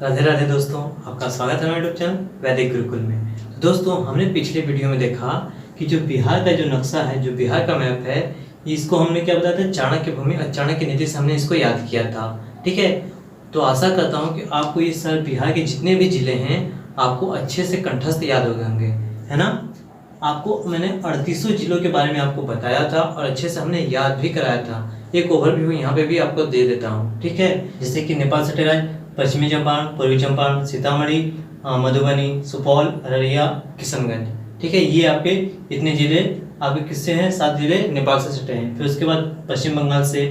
राधे राधे दोस्तों, आपका स्वागत है मेरे यूट्यूब चैनल वैदिक गुरुकुल में। तो दोस्तों, हमने पिछले वीडियो में देखा कि जो बिहार का जो नक्शा है, जो बिहार का मैप है, इसको हमने क्या बताया था, चाणक्य भूमि और चाणक्य नीति से हमने इसको याद किया था। ठीक है, तो आशा करता हूँ कि आपको ये सारे बिहार के जितने भी जिले हैं आपको अच्छे से कंठस्थ याद हो गए होंगे, है ना। आपको मैंने 38 जिलों के बारे में आपको बताया था और अच्छे से हमने याद भी कराया था। एक ओवरव्यू यहाँ पे भी आपको दे देता हूँ। ठीक है, जैसे कि नेपाल सटे राज्य, पश्चिमी चंपारण, पूर्वी चंपारण, सीतामढ़ी, मधुबनी, सुपौल, अररिया, किशनगंज। ठीक है, ये आपके इतने जिले आपके किससे हैं, 7 जिले नेपाल से सटे हैं। फिर उसके बाद पश्चिम बंगाल से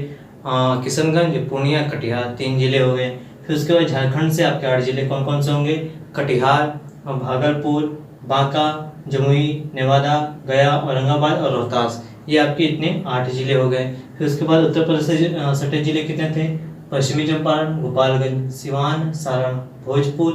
किशनगंज, पूर्णिया, कटिहार 3 जिले हो गए। फिर उसके बाद झारखंड से आपके 8 जिले कौन कौन से होंगे, कटिहार, भागलपुर, बांका, जमुई, नेवादा, गया, औरंगाबाद और रोहतास। ये आपके इतने 8 जिले हो गए। फिर उसके बाद उत्तर प्रदेश से सटे जिले कितने थे, पश्चिमी चंपारण, गोपालगंज, सिवान, सारण, भोजपुर,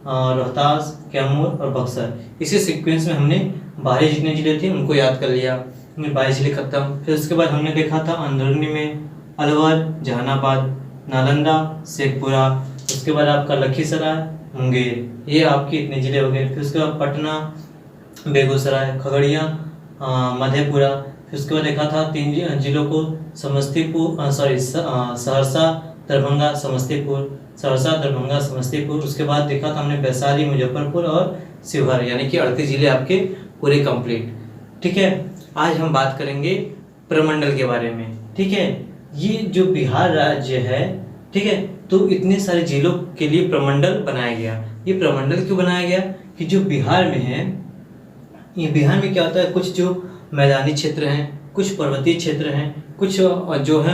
रोहतास, कैमूर और बक्सर। इसी सीक्वेंस में हमने बाहरी जितने जिले थे उनको याद कर लिया, 22 जिले खत्म। फिर उसके बाद हमने देखा था अंदरूनी में अलवर, जहानाबाद, नालंदा, शेखपुरा। उसके बाद आपका लखीसराय, मुंगेर, ये आपके इतने जिले हो गए। फिर उसके बाद पटना, बेगूसराय, खगड़िया, मधेपुरा। फिर उसके बाद देखा था 3 जिलों को, समस्तीपुर सहरसा, दरभंगा, समस्तीपुर, सहरसा, दरभंगा, समस्तीपुर। उसके बाद देखा था हमने वैशाली, मुजफ्फरपुर और शिवहर, यानी कि 38 जिले आपके पूरे कंप्लीट। ठीक है, आज हम बात करेंगे प्रमंडल के बारे में। ठीक है, ये जो बिहार राज्य है, ठीक है, तो इतने सारे जिलों के लिए प्रमंडल बनाया गया। ये प्रमंडल क्यों बनाया गया कि जो बिहार में है, ये बिहार में क्या होता है, कुछ जो मैदानी क्षेत्र हैं, कुछ पर्वतीय क्षेत्र हैं, कुछ जो है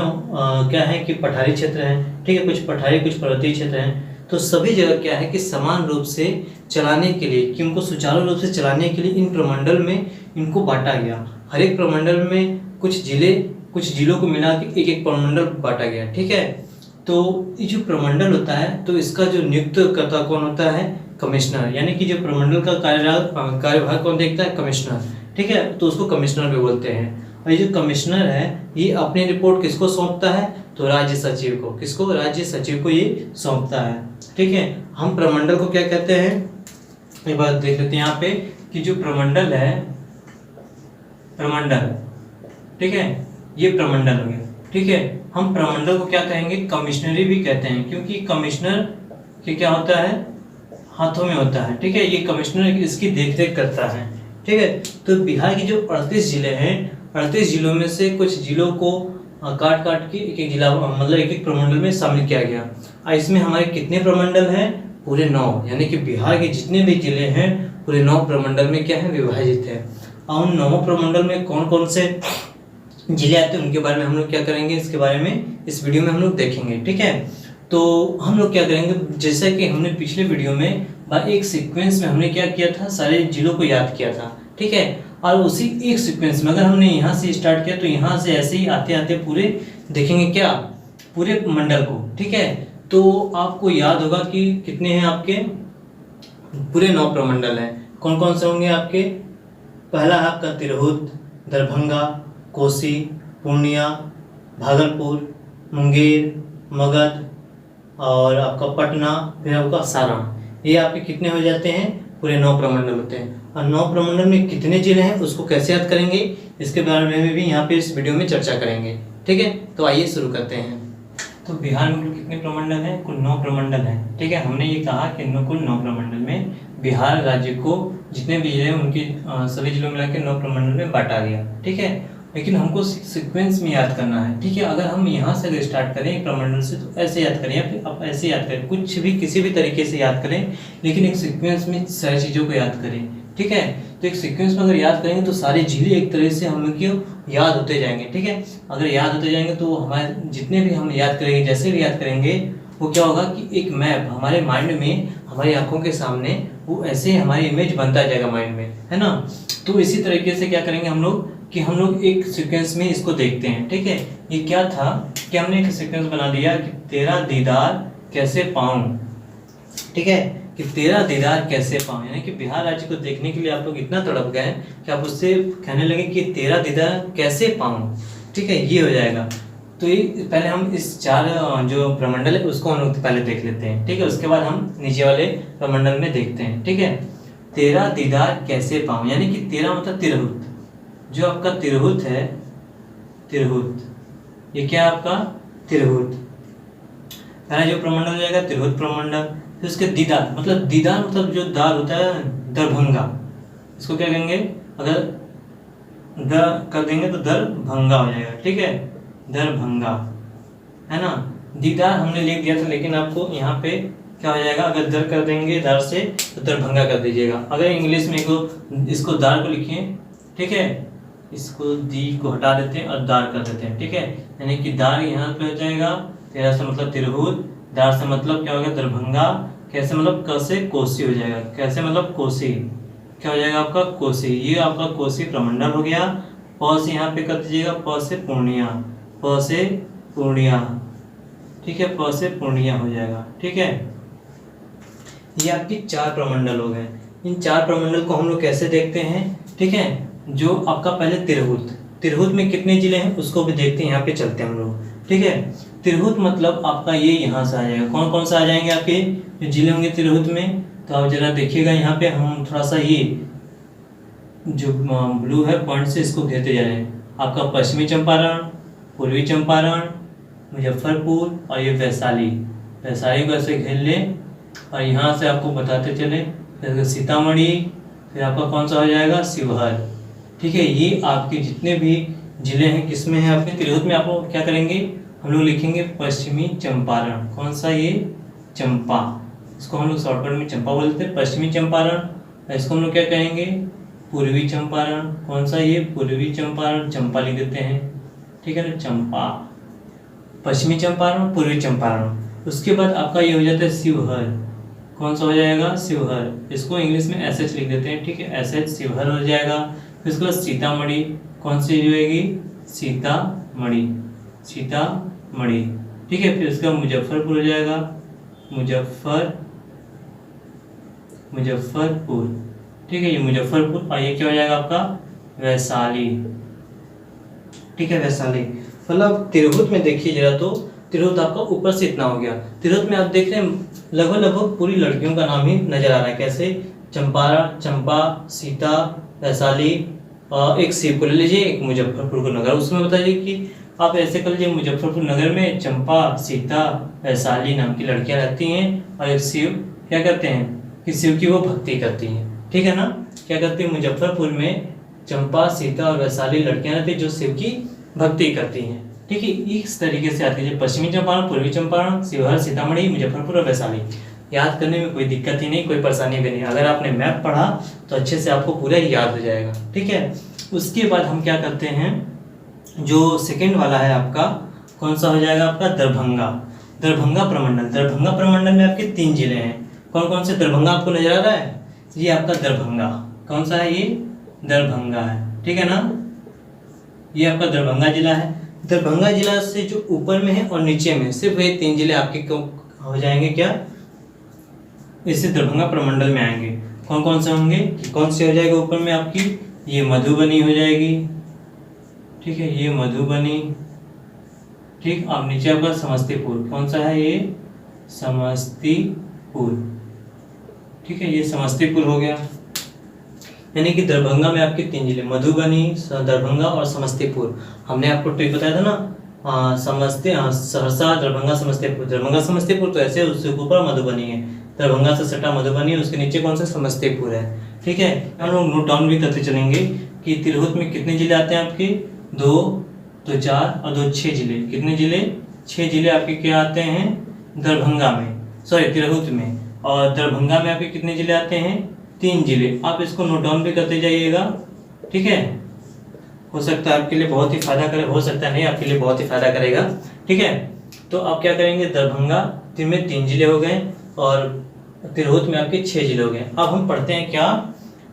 क्या है कि पठारी क्षेत्र हैं। ठीक है, कुछ पठारी कुछ पर्वतीय क्षेत्र हैं। तो सभी जगह क्या है कि समान रूप से चलाने के लिए, कि उनको सुचारू रूप से चलाने के लिए इन प्रमंडल में इनको बांटा गया। हर एक प्रमंडल में कुछ जिलों को मिला के एक प्रमंडल बांटा गया। ठीक है, तो ये जो प्रमंडल होता है, तो इसका जो नियुक्त करता कौन होता है, कमिश्नर, यानी कि जो प्रमंडल का कार्यभार कौन देखता है, कमिश्नर। ठीक है, तो उसको कमिश्नर भी बोलते हैं। और ये जो कमिश्नर है, ये अपनी रिपोर्ट किसको सौंपता है, तो राज्य सचिव को। किसको, राज्य सचिव को ये सौंपता है। ठीक है, हम प्रमंडल को क्या कहते हैं, एक बात देख लेते हैं यहाँ पे कि जो प्रमंडल है, प्रमंडल, ठीक है, ये प्रमंडल हो गया। ठीक है, हम प्रमंडल को क्या कहेंगे, कमिश्नरी भी कहते हैं, क्योंकि कमिश्नर के क्या होता है, हाथों में होता है। ठीक है, ये कमिश्नर इसकी देखरेख करता है। ठीक है, तो बिहार के जो 38 जिले हैं, 38 जिलों में से कुछ जिलों को काट के एक जिला मतलब एक प्रमंडल में शामिल किया गया। इसमें हमारे कितने प्रमंडल हैं, पूरे 9, यानी कि बिहार के जितने भी जिले हैं पूरे 9 प्रमंडल में क्या है, विभाजित है। और उन 9 प्रमंडल में कौन कौन से जिले आते हैं उनके बारे में हम लोग क्या करेंगे, इसके बारे में इस वीडियो में हम लोग देखेंगे। ठीक है, तो हम लोग क्या करेंगे, जैसा कि हमने पिछले वीडियो में एक सीक्वेंस में हमने क्या किया था, सारे जिलों को याद किया था। ठीक है, और उसी एक सीक्वेंस में अगर हमने यहाँ से स्टार्ट किया तो यहाँ से ऐसे ही आते आते पूरे देखेंगे क्या, पूरे मंडल को। ठीक है, तो आपको याद होगा कि कितने हैं आपके, पूरे 9 प्रमंडल हैं। कौन कौन से होंगे आपके, पहला है आपका तिरहुत, दरभंगा, कोसी, पूर्णिया, भागलपुर, मुंगेर, मगध और आपका पटना, फिर आपका सारण। ये आपके कितने हो जाते हैं, पूरे 9 प्रमंडल होते हैं। और 9 प्रमंडल में कितने जिले हैं उसको कैसे याद करेंगे, इसके बारे में भी यहाँ पे इस वीडियो में चर्चा करेंगे। ठीक है, तो आइए शुरू करते हैं। तो बिहार में कुल कितने प्रमंडल हैं, कुल 9 प्रमंडल हैं। ठीक है, हमने ये कहा कि कुल 9 प्रमंडल में बिहार राज्य को जितने भी जिले हैं उनके सभी जिलों में मिला के 9 प्रमंडल में बांटा गया। ठीक है, लेकिन हमको सीक्वेंस में याद करना है। ठीक है, अगर हम यहाँ से स्टार्ट करें प्रमंडल से तो ऐसे याद करें, या फिर आप ऐसे याद करें, कुछ भी किसी भी तरीके से याद करें, लेकिन एक सीक्वेंस में सारी चीज़ों को याद करें। ठीक है, तो एक सीक्वेंस में अगर याद करेंगे तो सारे जिले एक तरह से हम लोग को याद होते जाएंगे। ठीक है, अगर याद होते जाएंगे तो हमारे जितने भी हम याद करेंगे, जैसे भी याद करेंगे, वो क्या होगा कि एक मैप हमारे माइंड में, हमारी आंखों के सामने वो ऐसे हमारी इमेज बनता जाएगा माइंड में, है ना। तो इसी तरीके से क्या करेंगे हम लोग कि हम लोग एक सीक्वेंस में इसको देखते हैं। ठीक है, ये क्या था कि हमने एक सीक्वेंस बना दिया कि तेरा दीदार कैसे पाऊं। ठीक है, कि तेरा दीदार कैसे पाऊं, यानी कि बिहार राज्य को देखने के लिए आप लोग इतना तड़प गए कि आप उससे कहने लगे कि तेरा दीदार कैसे पाऊं। ठीक है, ये हो जाएगा। तो ये पहले हम इस 4 जो प्रमंडल है उसको हम लोग पहले देख लेते हैं, ठीक है। उसके बाद हम नीचे वाले प्रमंडल में देखते हैं, ठीक है। तेरा दीदार कैसे पाऊं, यानी कि तेरा मतलब तिरहुत, जो आपका तिरहुत है, तिरहुत, ये क्या है आपका तिरहुत। पहला जो प्रमंडल हो जाएगा तिरहुत प्रमंडल। फिर उसके दीदार मतलब जो दार होता है दरभंगा, इसको क्या कहेंगे, अगर द कर देंगे तो दरभंगा हो जाएगा, ठीक है, दरभंगा, है ना। दीदार हमने लिख दिया था, लेकिन आपको यहाँ पे क्या हो जाएगा, अगर दर कर देंगे दार से तो दरभंगा कर दीजिएगा। अगर इंग्लिश में इसको दार को लिखिए, ठीक है, इसको दी को हटा देते हैं और दार कर देते हैं, ठीक है। यानी कि दार यहाँ पे हो जाएगा, तेरा से मतलब तिरहुत, दार से मतलब क्या हो गया दरभंगा, कैसे मतलब क से कोसी हो जाएगा, कैसे मतलब कोसी, क्या हो जाएगा आपका कोसी। ये आपका कोसी प्रमंडल हो गया। प से यहाँ पे कर दीजिएगा, प से पूर्णिया, प से पूर्णिया, ठीक है, प से पूर्णिया हो जाएगा, ठीक है। ये आपकी 4 प्रमंडल हो गए। इन 4 प्रमंडल को हम लोग कैसे देखते हैं, ठीक है। जो आपका पहले तिरहुत में कितने जिले हैं उसको भी देखते हैं, यहाँ पे चलते हैं हम लोग, ठीक है। तिरहुत मतलब आपका ये यहाँ से आ जाएगा, कौन कौन सा आ जाएंगे आपके जो जिले होंगे तिरहुत में, तो आप जरा देखिएगा। यहाँ पे हम थोड़ा सा ये जो ब्लू है पॉइंट से इसको घेरते जा रहे हैं। आपका पश्चिमी चंपारण, पूर्वी चंपारण, मुजफ्फरपुर और ये वैशाली को ऐसे घेर लें और यहाँ से आपको बताते चले, फिर सीतामढ़ी, फिर आपका कौन सा हो जाएगा शिवहर, ठीक है। ये आपके जितने भी जिले हैं किसमें हैं आपके तिरहुत में, आपको क्या करेंगे हम लोग लिखेंगे पश्चिमी चंपारण, कौन सा ये चंपा, इसको हम लोग शॉर्टकट में चंपा बोलते हैं, पश्चिमी चंपारण। इसको हम लोग क्या कहेंगे पूर्वी चंपारण, कौन सा ये पूर्वी चंपारण, चंपा लिख देते हैं, ठीक है ना, चंपा, पश्चिमी चंपारण, पूर्वी चंपारण। उसके बाद आपका ये हो जाता है शिवहर, कौन सा हो जाएगा शिवहर, इसको इंग्लिश में एसएच लिख देते हैं, ठीक है, एसएच शिवहर हो जाएगा। फिर उसके बाद सीतामढ़ी, कौन सी होएगी सीतामढ़ी, ठीक है। फिर उसका मुजफ्फरपुर हो जाएगा, मुजफ्फरपुर, ठीक है, ये मुजफ्फरपुर। और ये क्या हो जाएगा आपका वैशाली, ठीक है, वैशाली। मतलब तिरहुत में देखिए जरा, तो तिरहुत आपका ऊपर से इतना हो गया। तिरहुत में आप देख रहे हैं लगभग पूरी लड़कियों का नाम ही नजर आ रहा है, कैसे चंपारण, चंपा, सीता, वैशाली, एक शिव को ले लीजिए, एक मुजफ्फरपुर को नगर। उसमें बताइए कि आप ऐसे कर लीजिए, मुजफ्फरपुर नगर में चंपा, सीता, वैशाली नाम की लड़कियां रहती हैं और एक शिव क्या करते हैं कि शिव की वो भक्ति करती हैं, ठीक है ना। क्या करती है मुजफ्फरपुर में चंपा, सीता और वैशाली लड़कियां रहती हैं जो शिव की भक्ति करती हैं, ठीक है। इस तरीके से आती है पश्चिमी चंपारण, पूर्वी चंपारण, शिवहर, सीतामढ़ी, मुजफ्फरपुर और वैशाली। याद करने में कोई दिक्कत ही नहीं, कोई परेशानी भी नहीं। अगर आपने मैप पढ़ा तो अच्छे से आपको पूरा याद हो जाएगा, ठीक है। उसके बाद हम क्या करते हैं, जो सेकंड वाला है आपका कौन सा हो जाएगा आपका दरभंगा प्रमंडल में आपके 3 जिले हैं। कौन कौन से दरभंगा आपको नजर आ रहा है, ये आपका दरभंगा, कौन सा है ये दरभंगा है, ठीक है ना। ये आपका दरभंगा जिला है। दरभंगा जिला से जो ऊपर में है और नीचे में सिर्फ ये 3 जिले आपके हो जाएंगे क्या, इससे दरभंगा प्रमंडल में आएंगे। कौन कौन से होंगे, कौन से हो जाएगा ऊपर में आपकी, ये मधुबनी हो जाएगी, ठीक है, ये मधुबनी, ठीक। अब नीचे आपका समस्तीपुर, कौन सा है ये समस्तीपुर, ठीक है, ये समस्तीपुर हो गया। यानी कि दरभंगा में आपके 3 जिले मधुबनी, दरभंगा और समस्तीपुर। हमने आपको ट्रिक बताया था ना, सहरसा, दरभंगा, समस्तीपुर तो ऐसे उसके ऊपर मधुबनी है, दरभंगा से सटा मधुबनी, उसके नीचे कौन सा समस्तीपुर है, ठीक है। हम लोग नोट डाउन भी करते चलेंगे कि तिरहुत में कितने जिले आते हैं आपके, 2, तो 4 और 2 6 जिले। कितने जिले, 6 जिले आपके क्या आते हैं दरभंगा में, सॉरी तिरहुत में। और दरभंगा में आपके कितने जिले आते हैं, 3 जिले। आप इसको नोट डाउन भी करते जाइएगा, ठीक है। हो सकता है आपके लिए बहुत ही फायदा करे, हो सकता है नहीं, आपके लिए बहुत ही फायदा करेगा, ठीक है। तो आप क्या करेंगे, दरभंगा में 3 जिले हो गए और तिरहुत में आपके 6 जिले हो गए। अब हम पढ़ते हैं क्या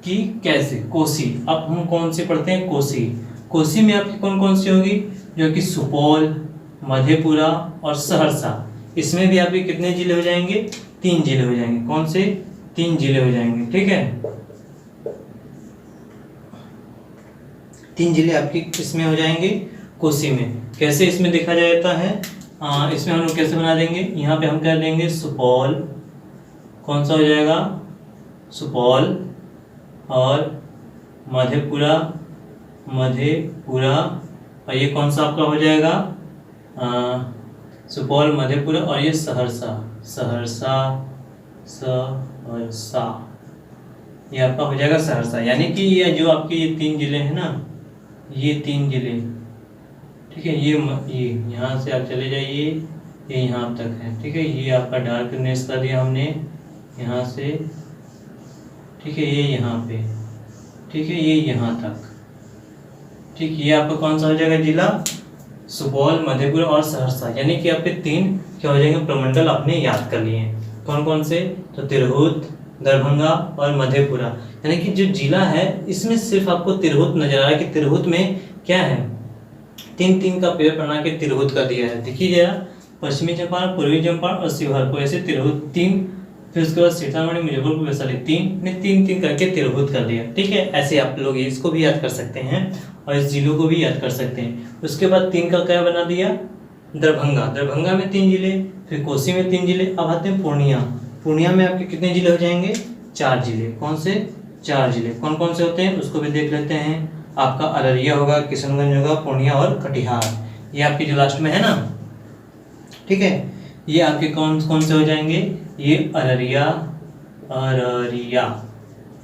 कि कैसे कोसी। अब हम कौन से पढ़ते हैं, कोसी में आपकी कौन कौन सी होगी, जो कि सुपौल, मधेपुरा और सहरसा। इसमें भी आपके कितने जिले हो जाएंगे, 3 जिले हो जाएंगे। कौन से, 3 जिले हो जाएंगे, ठीक है। 3 जिले आपके किसमें हो जाएंगे, कोसी में। कैसे इसमें देखा जाता है, इसमें हम लोग कैसे बना देंगे, यहाँ पे हम कर देंगे सुपौल, कौन सा हो जाएगा सुपौल, और मधेपुरा, मधेपुरा, और ये कौन सा आपका हो जाएगा सुपौल, मधेपुरा, और ये सहरसा, सहरसा, सहरसा, ये आपका हो जाएगा सहरसा। यानी कि ये जो आपके ये 3 जिले हैं ना, ये 3 जिले, ठीक है, ये यहाँ से आप चले जाइए, ये यहाँ तक है, ठीक है, ये आपका डार्कनेस कर दिया हमने यहाँ से, ठीक है, ये यहाँ पे, ठीक है, ये यहाँ तक, ठीक, ये आपका कौन सा हो जाएगा जिला सुपौल, मधेपुरा और सहरसा। यानी कि आपके 3 क्या हो जाएंगे प्रमंडल आपने याद कर लिए हैं। कौन कौन से, तो तिरहुत, दरभंगा और मधेपुरा। यानी कि जो जिला है इसमें सिर्फ आपको तिरहुत नजर आ रहा है कि तिरहुत में क्या है, 3-3 का पेड़ बना के तिरहुत कर दिया है। देखिए जरा, पश्चिमी चंपारण, पूर्वी चंपारण और शिवहर को ऐसे तिरहुत 3, फिर उसके बाद सीतामढ़ी, मुजफ्फरपुर, वैशाली 3 करके तिरहुत कर दिया। ठीक है, ऐसे आप लोग इसको भी याद कर सकते हैं और इस जिलों को भी याद कर सकते हैं। उसके बाद 3 का क्या बना दिया, दरभंगा, दरभंगा में 3 जिले, फिर कोसी में 3 जिले। अब आते हैं पूर्णिया, पूर्णिया में आपके कितने जिले हो जाएंगे, 4 जिले। कौन से, 4 जिले। कौन कौन से होते हैं उसको भी देख लेते हैं। आपका अररिया होगा, किशनगंज होगा, पूर्णिया और कटिहार, ये आपके जो लास्ट में है ना, ठीक है, ये आपके कौन कौन से हो जाएंगे, ये अररिया, अररिया,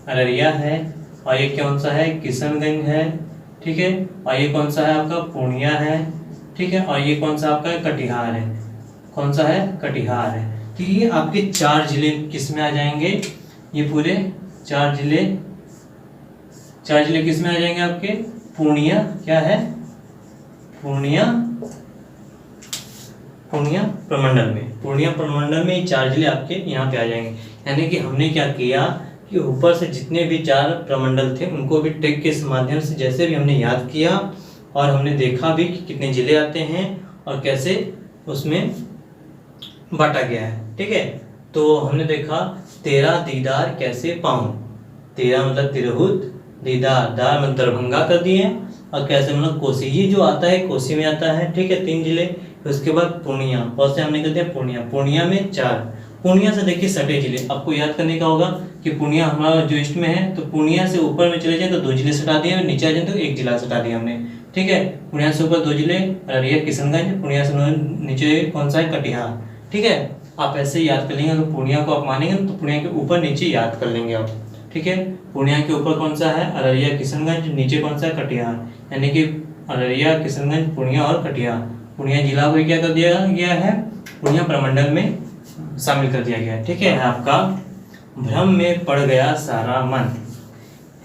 अररिया है, और ये कौन सा है, किशनगंज है, ठीक है, और ये कौन सा है आपका पूर्णिया है, ठीक है, और ये कौन सा आपका कटिहार है, कौन सा है, कटिहार है। तो ये आपके 4 जिले किस में आ जाएंगे, ये पूरे 4 जिले किस में आ जाएंगे आपके, पूर्णिया, क्या है, पूर्णिया, पूर्णिया प्रमंडल में, पूर्णिया प्रमंडल में ये 4 जिले आपके यहाँ पे आ जाएंगे। यानी कि हमने क्या किया कि ऊपर से जितने भी 4 प्रमंडल थे उनको भी टेक के माध्यम से जैसे भी हमने याद किया और हमने देखा भी कि कितने जिले आते हैं और कैसे उसमें बांटा गया है। ठीक है, तो हमने देखा 13 दीदार कैसे पाऊं, 13 मतलब तिरहुत, दीदार, दार मतलब दरभंगा कर दिए, और कैसे मतलब कोसी, ये जो आता है कोसी में आता है, ठीक है, 3 जिले। उसके बाद पूर्णिया, और से हमने कर दिया पूर्णिया, पूर्णिया में 4, पूर्णिया से देखिए सटे जिले आपको याद करने का होगा कि पूर्णिया हमारा जो ईस्ट में है, तो पूर्णिया से ऊपर में चले जाए तो 2 जिले सटा दिए, नीचे आ जाए तो 1 जिला सटा दिया हमने। ठीक है, पूर्णिया से ऊपर 2 जिले, अररिया, किशनगंज, पूर्णिया से नीचे कौन सा है, कटिहार। ठीक है, आप ऐसे याद कर लेंगे, अगर पूर्णिया को आप मानेंगे तो पूर्णिया के ऊपर नीचे याद कर लेंगे आप। ठीक है, पूर्णिया के ऊपर कौन सा है, अररिया, किशनगंज, नीचे कौन सा है, कटिहार। यानी कि अररिया, किशनगंज, पूर्णिया और कटिहार, पूर्णिया जिला को क्या कर दिया गया है, पूर्णिया प्रमंडल में शामिल कर दिया गया है। ठीक है, आपका भ्रम में पड़ गया सारा मन,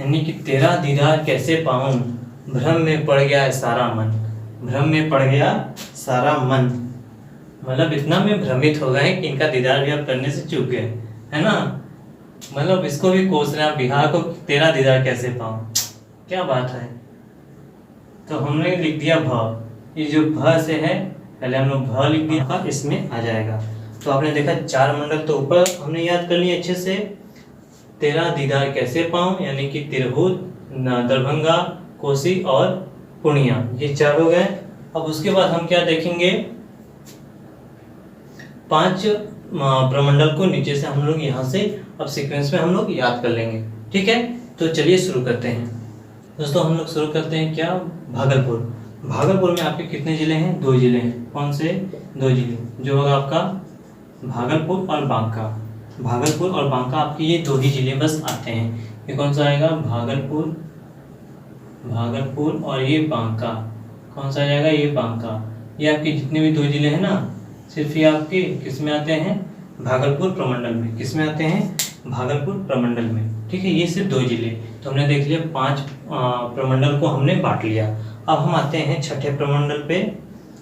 यानी कि 13 दीदार कैसे पाऊं, भ्रम में पड़ गया सारा मन, भ्रम में पड़ गया सारा मन, मतलब इतना में भ्रमित हो गए कि इनका दीदार भी आप करने से चूक गए, है ना। मतलब इसको भी कोस रहे हैं बिहार को 13 दीदार कैसे पाऊं, क्या बात है। तो हमने लिख दिया भ, ये जो भ से है, पहले हम लोग भ लिख दिया, इसमें आ जाएगा। तो आपने देखा 4 मंडल तो ऊपर हमने याद कर लिए अच्छे से। 13 दीदार कैसे पाऊं, यानी कि तिरहुत, दरभंगा, कोसी और पूर्णिया, ये 4 हो गए। अब उसके बाद हम क्या देखेंगे, 5 प्रमंडल को नीचे से हम लोग यहाँ से अब सीक्वेंस में हम लोग याद कर लेंगे। ठीक है, तो चलिए शुरू करते हैं दोस्तों। हम लोग शुरू करते हैं क्या, भागलपुर। भागलपुर में आपके कितने जिले हैं, 2 जिले हैं। कौन से, 2 जिले, जो होगा आपका भागलपुर और बांका। भागलपुर और बांका आपके ये 2 ही जिले बस आते हैं। ये कौन सा आएगा, भागलपुर, भागलपुर और ये बांका, कौन सा आ जाएगा, ये बांका। ये आपके जितने भी 2 जिले हैं ना, सिर्फ ये आपके किस में आते हैं, भागलपुर प्रमंडल में। किस में आते हैं, भागलपुर प्रमंडल में। ठीक है, ये सिर्फ 2 जिले। तो हमने देख लिया 5 प्रमंडल को हमने बांट लिया। अब हम आते हैं छठे प्रमंडल पे,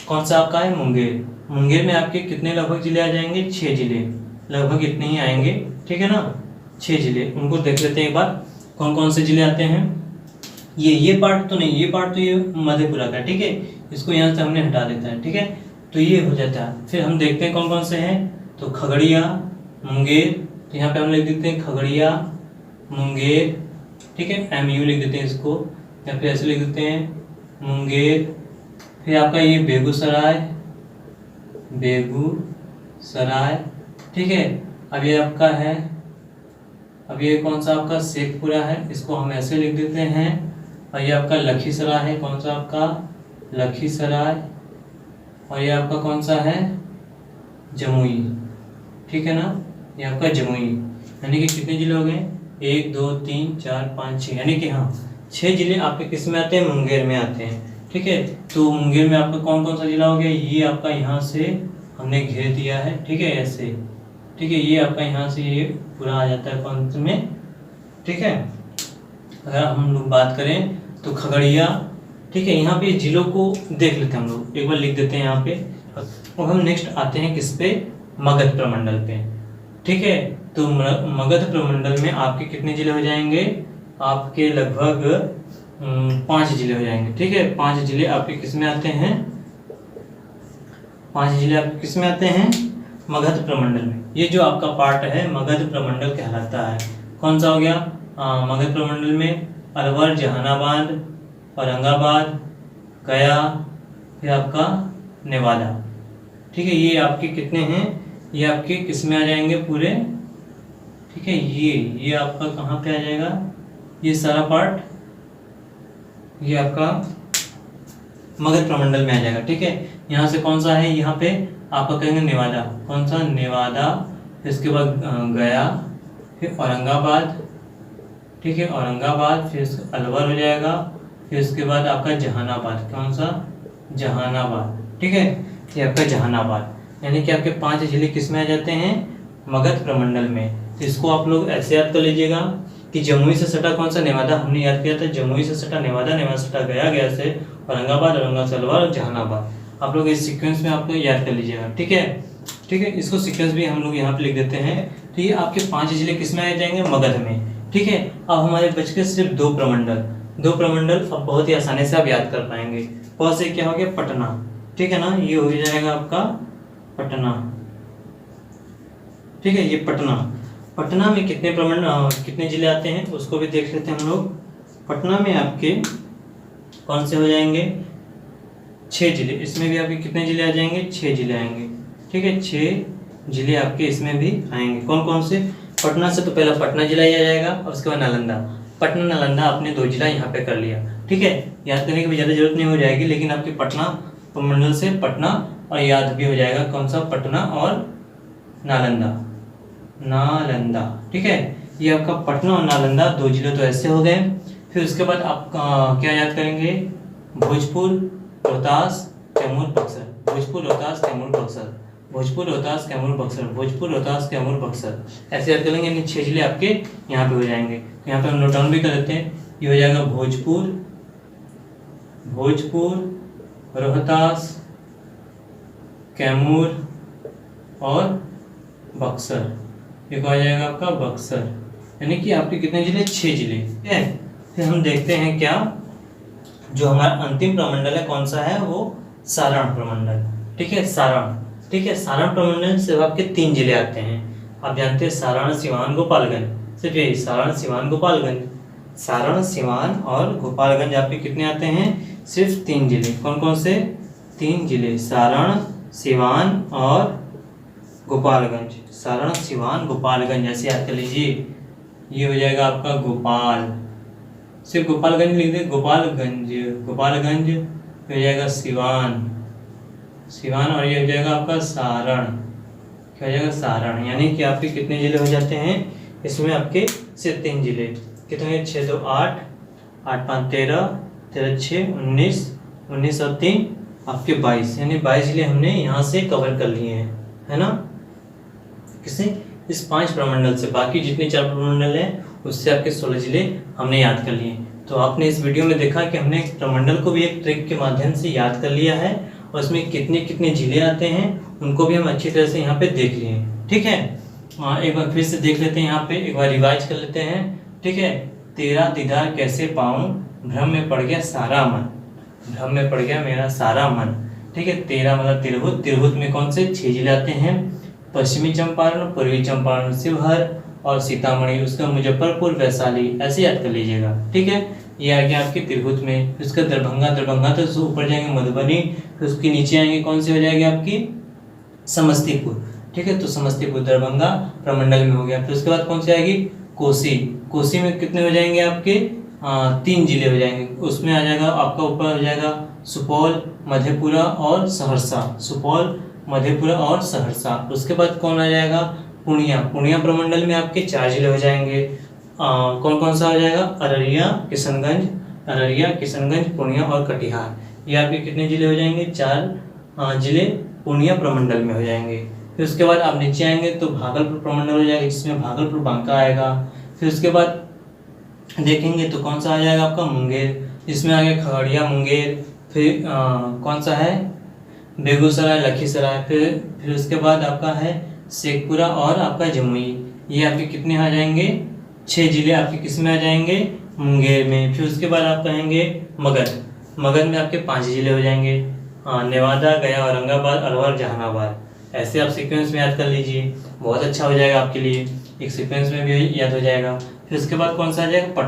कौन सा आपका है, मुंगेर। मुंगेर में आपके कितने लगभग जिले आ जाएंगे, 6 जिले, लगभग इतने ही आएंगे। ठीक है ना, 6 जिले, उनको देख लेते हैं एक बार कौन कौन से जिले आते हैं। ये पार्ट तो नहीं, ये पार्ट तो ये मधेपुरा का। ठीक है, इसको यहाँ से हमने हटा देता है। ठीक है, तो ये हो जाता है। फिर हम देखते हैं कौन कौन से हैं, तो खगड़िया, मुंगेर, तो यहाँ पे हम लिख देते हैं खगड़िया, मुंगेर। ठीक है, MU लिख देते हैं इसको, या फिर ऐसे लिख देते हैं मुंगेर, फिर आपका ये बेगूसराय, बेगूसराय, ठीक है। अब ये आपका है, अब ये कौन सा आपका शेखपुरा है, इसको हम ऐसे लिख देते हैं। और ये आपका लखीसराय है, कौन सा आपका लखीसराय। और ये आपका कौन सा है, जमुई, ठीक है ना, ये आपका जमुई। यानी कि कितने जिले हो गए, 1 2 3 4 5 6, यानी कि हाँ 6 जिले आपके किस में आते हैं, मुंगेर में आते हैं, ठीक है। तो मुंगेर में आपका कौन कौन सा जिला हो गया, ये आपका यहाँ से हमने घेर दिया है, ठीक है, ऐसे, ठीक है। ये आपका यहाँ से ये पूरा आ जाता है कौन से में, ठीक है। अगर हम लोग बात करें तो खगड़िया, ठीक है। यहाँ पे जिलों को देख लेते हैं हम लोग, एक बार लिख देते हैं यहाँ पे। और हम नेक्स्ट आते हैं किस पे, मगध प्रमंडल पे, ठीक है। तो मगध प्रमंडल में आपके कितने जिले हो जाएंगे, आपके लगभग 5 जिले हो जाएंगे, ठीक है। 5 जिले आपके किस में आते हैं, 5 जिले आपके किस में आते हैं, मगध प्रमंडल में। ये जो आपका पार्ट है मगध प्रमंडल कहलाता है। कौन सा हो गया, मगध प्रमंडल में अलवर, जहानाबाद, औरंगाबाद, गया, फिर आपका नेवादा, ठीक है। ये आपके कितने हैं, ये आपके किस में आ जाएंगे पूरे, ठीक है। ये आपका कहाँ पे आ जाएगा, ये सारा पार्ट ये आपका मगध प्रमंडल में आ जाएगा, ठीक है। यहाँ से कौन सा है, यहाँ पे आपका कहेंगे नेवादा, कौन सा, नेवादा, फिर इसके बाद गया, फिर औरंगाबाद, ठीक है, औरंगाबाद, फिर अलवर हो जाएगा, फिर उसके बाद आपका जहानाबाद, कौन सा, जहानाबाद, ठीक है। ये आपका जहानाबाद, यानी कि आपके 5 जिले किस में आ जाते हैं, मगध प्रमंडल में। तो इसको आप लोग ऐसे याद कर लीजिएगा कि जमुई से सटा कौन सा, नेवादा, हमने याद किया था, जमुई से सटा नेवादा, नेवादा से सटा गया, गया से औरंगाबाद, औरंगाबाद से अलवर और जहानाबाद। आप लोग इस सीक्वेंस में आप लोग याद कर लीजिएगा, ठीक है, ठीक है। इसको सीक्वेंस भी हम लोग यहाँ पे लिख देते हैं। तो ये आपके 5 जिले किस में आ जाएंगे, मगध में, ठीक है। अब हमारे बच के सिर्फ 2 प्रमंडल, 2 प्रमंडल अब बहुत ही आसानी से आप याद कर पाएंगे। बहुत से क्या हो गया, पटना, ठीक है ना, ये हो जाएगा आपका पटना, ठीक है। ये पटना, पटना में कितने प्रमंडल, कितने जिले आते हैं उसको भी देख लेते हैं हम लोग। पटना में आपके कौन से हो जाएंगे, 6 जिले, इसमें भी आपके कितने जिले आ जाएंगे, 6 जिले आएंगे, ठीक है। 6 जिले आपके इसमें भी आएंगे। कौन कौन से, पटना से तो पहला पटना जिला ही आ जाएगा, और उसके बाद नालंदा। पटना नालंदा आपने 2 जिला यहाँ पे कर लिया, ठीक है। याद करने की भी ज़्यादा जरूरत नहीं हो जाएगी, लेकिन आपके पटना प्रमंडल से पटना और याद भी हो जाएगा, कौन सा, पटना और नालंदा, नालंदा, ठीक है। ये आपका पटना और नालंदा 2 जिले तो ऐसे हो गए। फिर उसके बाद आप क्या याद करेंगे, भोजपुर, रोहतास, कैमूर, बक्सर, भोजपुर, रोहतास, कैमूर, बक्सर, भोजपुर, रोहतास, कैमूर, बक्सर, भोजपुर, रोहतास, कैमूर, बक्सर, ऐसे याद करेंगे। यानी 6 जिले आपके यहाँ पे हो जाएंगे। तो यहाँ पे हम नोट डाउन भी कर देते हैं। ये हो जाएगा भोजपुर, भोजपुर, रोहतास, कैमूर और बक्सर, ये कहा जाएगा आपका बक्सर। यानी कि आपके कितने जिले, 6 जिले, ठीक है। फिर हम देखते हैं क्या, जो हमारा अंतिम प्रमंडल है कौन सा है, वो सारण प्रमंडल, ठीक है, सारण, ठीक है। सारण प्रमंडल से आपके 3 जिले आते हैं। आप जानते हैं सारण, सिवान, गोपालगंज, सिर्फ यही सारण, सिवान, गोपालगंज, सारण, सिवान और गोपालगंज आपके कितने आते हैं, सिर्फ 3 जिले। कौन कौन से, 3 जिले, सारण, सिवान और गोपालगंज, सारण, सिवान, गोपालगंज, ऐसे याद कर लीजिए। ये हो जाएगा आपका गोपाल, सिर्फ गोपालगंज लिख दे, गोपालगंज, गोपालगंज, हो जाएगा सिवान, सिवान, और ये हो जाएगा आपका सारण, क्या हो जाएगा, सारण। यानी कि आपके कितने जिले हो जाते हैं, इसमें आपके सिर्फ 3 जिले, कितने, 6 2 8, 8 5 13, 13 6 19, 19 और 3 आपके 22, यानी 22 जिले हमने यहाँ से कवर कर लिए हैं, है ना, किसे, इस 5 प्रमंडल से। बाकी जितने 4 प्रमंडल हैं उससे आपके 16 जिले हमने याद कर लिए। तो आपने इस वीडियो में देखा कि हमने प्रमंडल को भी एक ट्रिक के माध्यम से याद कर लिया है, और उसमें कितने कितने जिले आते हैं उनको भी हम अच्छी तरह से यहाँ पे देख लिए हैं, ठीक है। एक बार फिर से देख लेते हैं, यहाँ पे एक बार रिवाइज कर लेते हैं, ठीक है। तेरा दीदार कैसे पाऊँ, भ्रम में पड़ गया सारा मन, भ्रम में पड़ गया मेरा सारा मन, ठीक है। 13 मतलब तिरहुत, तिरहुत में कौन से 6 जिले आते हैं, पश्चिमी चंपारण, पूर्वी चंपारण, शिवहर और सीतामढ़ी, उसका मुजफ्फरपुर, वैशाली, ऐसे याद कर लीजिएगा, ठीक है। ये आ गया आपके तिरहुत में। फिर उसका दरभंगा तो ऊपर जाएंगे मधुबनी, फिर उसके नीचे आएंगे कौन सी हो जाएगी आपकी समस्तीपुर। ठीक है, तो समस्तीपुर दरभंगा प्रमंडल में हो गया। फिर उसके बाद कौन सी आएगी कोसी में कितने हो जाएंगे आपके 3 जिले हो जाएंगे। उसमें आ जाएगा आपका ऊपर हो जाएगा सुपौल, मधेपुरा और सहरसा। सुपौल, मधेपुरा और सहरसा। उसके बाद कौन आ जाएगा पूर्णिया प्रमंडल में आपके 4 जिले हो जाएंगे। कौन कौन सा हो जाएगा अररिया, किशनगंज, पूर्णिया और कटिहार। ये आपके कितने जिले हो जाएंगे 4 जिले पूर्णिया प्रमंडल में हो जाएंगे। फिर उसके बाद आप नीचे आएंगे तो भागलपुर प्रमंडल हो जाएगा, जिसमें भागलपुर बांका आएगा। फिर उसके बाद देखेंगे तो कौन सा आ जाएगा आपका मुंगेर, जिसमें आ गया खगड़िया, मुंगेर। फिर कौन सा है बेगूसराय, लखीसराय। फिर उसके बाद आपका है शेखपुरा और आपका जमुई। ये आपके कितने आ जाएंगे 6 जिले आपके किस में आ जाएंगे मुंगेर में। फिर उसके बाद आप कहेंगे मगध में आपके 5 जिले हो जाएंगे नेवादा, गया, औरंगाबाद, अलवर, जहानाबाद। ऐसे आप सीक्वेंस में याद कर लीजिए, बहुत अच्छा हो जाएगा आपके लिए, एक सीक्वेंस में भी याद हो जाएगा। फिर उसके बाद कौन सा आ जाएगा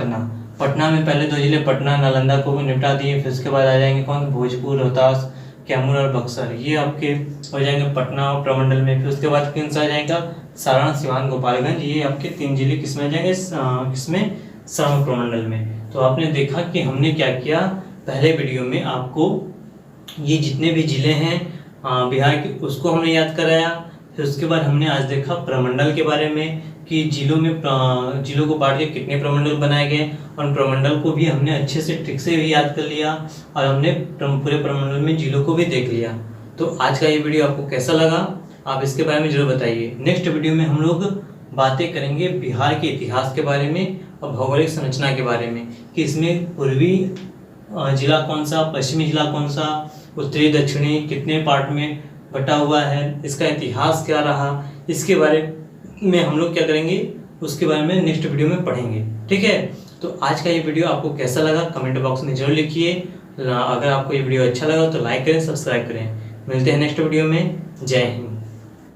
पटना में पहले 2 जिले पटना, नालंदा को निपटा दिए। फिर उसके बाद आ जाएंगे कौन भोजपुर, रोहतास, कैमूर और बक्सर। ये आपके हो जाएंगे पटना और प्रमंडल में। फिर उसके बाद कौन सा आ जाएगा सारण, सिवान, गोपालगंज। ये आपके 3 जिले किसमें आ जाएंगे किसमें सारण प्रमंडल में। तो आपने देखा कि हमने क्या किया, पहले वीडियो में आपको ये जितने भी जिले हैं बिहार के उसको हमने याद कराया। फिर उसके बाद हमने आज देखा प्रमंडल के बारे में कि जिलों को बांट के कितने प्रमंडल बनाए गए, और प्रमंडल को भी हमने अच्छे से ट्रिक से भी याद कर लिया, और हमने पूरे प्रमंडल में जिलों को भी देख लिया। तो आज का ये वीडियो आपको कैसा लगा, आप इसके बारे में जरूर बताइए। नेक्स्ट वीडियो में हम लोग बातें करेंगे बिहार के इतिहास के बारे में और भौगोलिक संरचना के बारे में, कि इसमें पूर्वी जिला कौन सा, पश्चिमी जिला कौन सा, उत्तरी दक्षिणी कितने पार्ट में बटा हुआ है, इसका इतिहास क्या रहा, इसके बारे में हम लोग क्या करेंगे उसके बारे में नेक्स्ट वीडियो में पढ़ेंगे। ठीक है, तो आज का ये वीडियो आपको कैसा लगा कमेंट बॉक्स में जरूर लिखिए। अगर आपको ये वीडियो अच्छा लगा तो लाइक करें, सब्सक्राइब करें। मिलते हैं नेक्स्ट वीडियो में। जय हिंद।